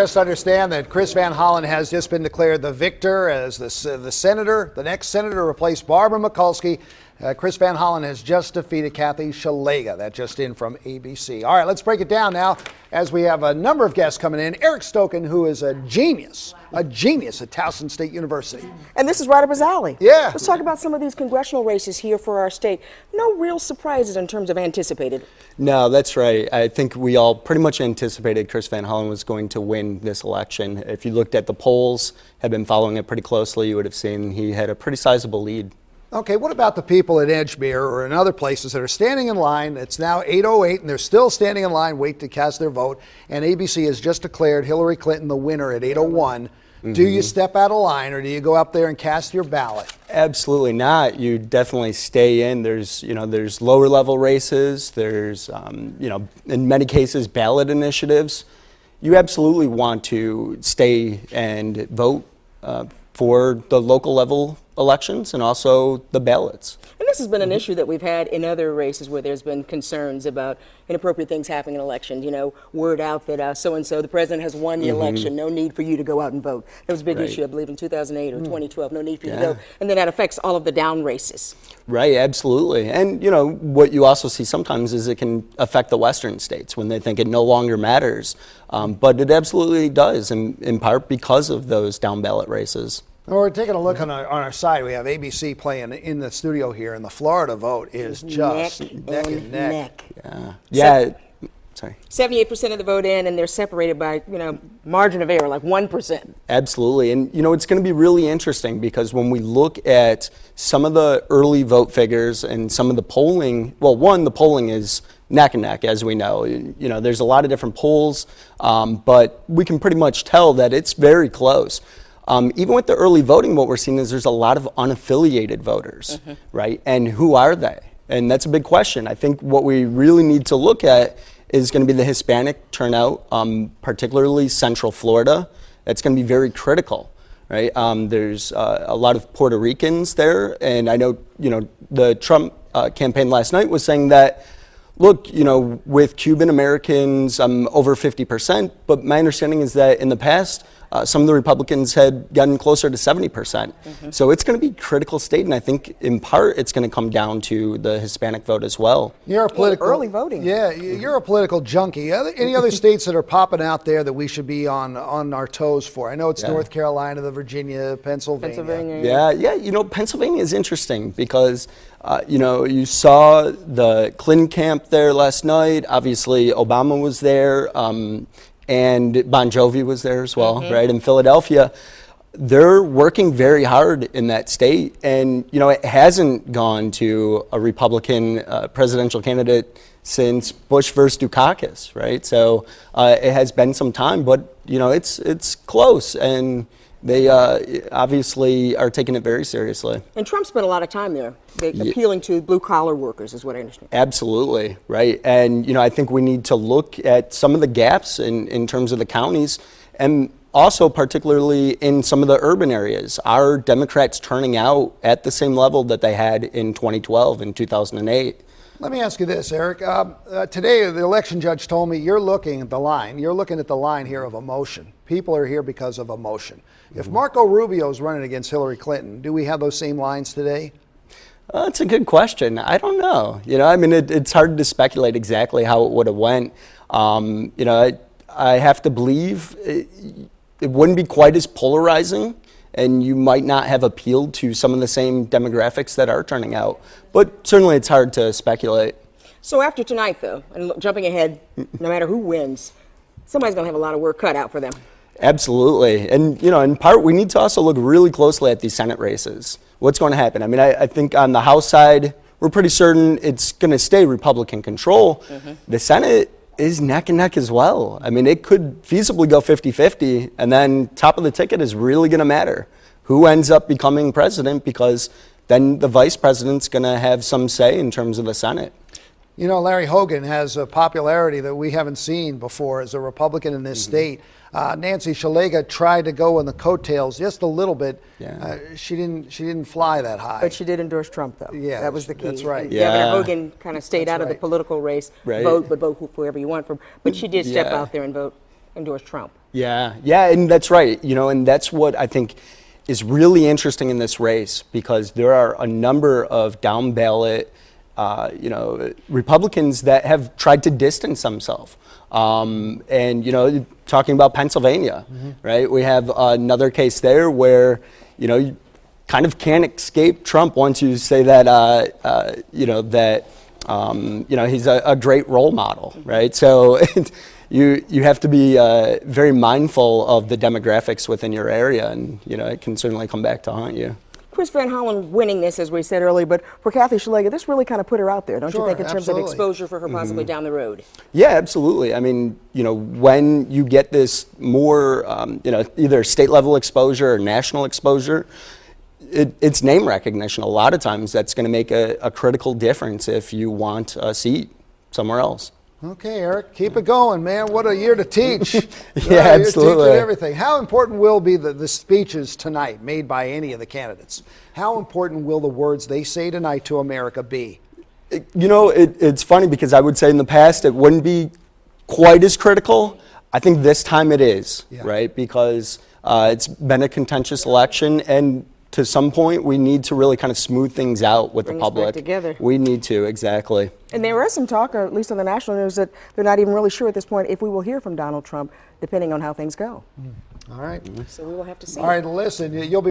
Just understand that Chris Van Hollen has just been declared the victor as the senator, the next senator to replace Barbara Mikulski. Chris Van Hollen has just defeated Kathy Szeliga. That just in from ABC. All right, let's break it down now as we have a number of guests coming in. Eric Stokan, who is a genius at Towson State University. And this is right up his alley. Yeah. Let's talk about some of these congressional races here for our state. No real surprises in terms of anticipated. No, that's right. I think we all pretty much anticipated Chris Van Hollen was going to win this election. If you looked at the polls, had been following it pretty closely, you would have seen he had a pretty sizable lead. Okay, what about the people at Edgemere or in other places that are standing in line? It's now 8:08 and they're still standing in line, wait to cast their vote. And ABC has just declared Hillary Clinton the winner at 8:01. Mm-hmm. Do you step out of line or do you go up there and cast your ballot? Absolutely not. You definitely stay in. There's lower level races. There's, in many cases, ballot initiatives. You absolutely want to stay and vote for the local level elections and also the ballots. And this has been an issue that we've had in other races where there's been concerns about inappropriate things happening in elections. You know, word out that so-and-so, the president has won the election, no need for you to go out and vote. That was a big issue, I believe, in 2008 or 2012, no need for you to go. And then that affects all of the down races. Right, absolutely. And, what you also see sometimes is it can affect the western states when they think it no longer matters. But it absolutely does, in part because of those down ballot races. Well, we're taking a look on our side. We have ABC playing in the studio here, and the Florida vote is just neck and neck. Yeah. Sorry. 78% of the vote in, and they're separated by, margin of error, like 1%. Absolutely. And, it's going to be really interesting because when we look at some of the early vote figures and some of the polling, the polling is neck and neck, as we know. There's a lot of different polls, but we can pretty much tell that it's very close. Even with the early voting, what we're seeing is there's a lot of unaffiliated voters, right? And who are they? And that's a big question. I think what we really need to look at is going to be the Hispanic turnout, particularly Central Florida. That's going to be very critical, right? There's a lot of Puerto Ricans there, and I know, the Trump campaign last night was saying that, look, with Cuban Americans, over 50%, but my understanding is that in the past, some of the Republicans had gotten closer to 70%. So it's going to be a critical state, and I think in part it's going to come down to the Hispanic vote as well. You're a political early voting. Yeah, you're a political junkie. Any other states that are popping out there that we should be on our toes for? I know it's North Carolina, Virginia, Pennsylvania. Yeah. Pennsylvania is interesting because you saw the Clinton camp there last night. Obviously, Obama was there. And Bon Jovi was there as well, right, in Philadelphia. They're working very hard in that state. And, it hasn't gone to a Republican presidential candidate since Bush versus Dukakis, right? So it has been some time, but, it's close. And they obviously are taking it very seriously. And Trump spent a lot of time there, appealing to blue-collar workers, is what I understand. Absolutely, right. And, I think we need to look at some of the gaps in terms of the counties and also particularly in some of the urban areas. Are Democrats turning out at the same level that they had in 2012 and 2008? Let me ask you this, Eric. Today, the election judge told me you're looking at the line here of emotion. People are here because of emotion. If Marco Rubio is running against Hillary Clinton, do we have those same lines today? That's a good question. I don't know. It's hard to speculate exactly how it would have went. I have to believe it wouldn't be quite as polarizing, and you might not have appealed to some of the same demographics that are turning out. But certainly it's hard to speculate. So after tonight, though, and jumping ahead, no matter who wins, somebody's going to have a lot of work cut out for them. Absolutely. And, in part, we need to also look really closely at these Senate races. What's going to happen? I think on the House side, we're pretty certain it's going to stay Republican control. The Senate is neck and neck as well. It could feasibly go 50-50, and then top of the ticket is really going to matter. Who ends up becoming president, because then the vice president's going to have some say in terms of the Senate. Larry Hogan has a popularity that we haven't seen before as a Republican in this state. Nancy Szeliga tried to go on the coattails just a little bit. She didn't fly that high. But she did endorse Trump, though. Yeah, that was the key. That's right. And Governor Hogan kind of stayed out of the political race. Right. Vote, but vote whoever you want from. But she did step out there and vote. endorse Trump. Yeah, and that's right. And that's what I think is really interesting in this race, because there are a number of down ballot, Republicans that have tried to distance themselves. And talking about Pennsylvania, right? We have another case there where you kind of can't escape Trump once you say that he's a great role model, right? So you have to be very mindful of the demographics within your area, and it can certainly come back to haunt you. Chris Van Hollen winning this, as we said earlier, but for Kathy Szeliga, this really kind of put her out there, don't you think, in terms of exposure for her possibly down the road? Yeah, absolutely. I mean, when you get this more, either state level exposure or national exposure, it's name recognition. A lot of times that's going to make a critical difference if you want a seat somewhere else. Okay, Eric, keep it going, man. What a year to teach. Absolutely. You're teaching everything. How important will be the speeches tonight made by any of the candidates? How important will the words they say tonight to America be? It's funny, because I would say in the past it wouldn't be quite as critical. I think this time it is, right? Because it's been a contentious election, and to some point we need to really kind of smooth things out with the public. Back together. We need to, exactly. And there is some talk, or at least on the national news, that they're not even really sure at this point if we will hear from Donald Trump, depending on how things go. All right. So we will have to see. All right, listen, you'll be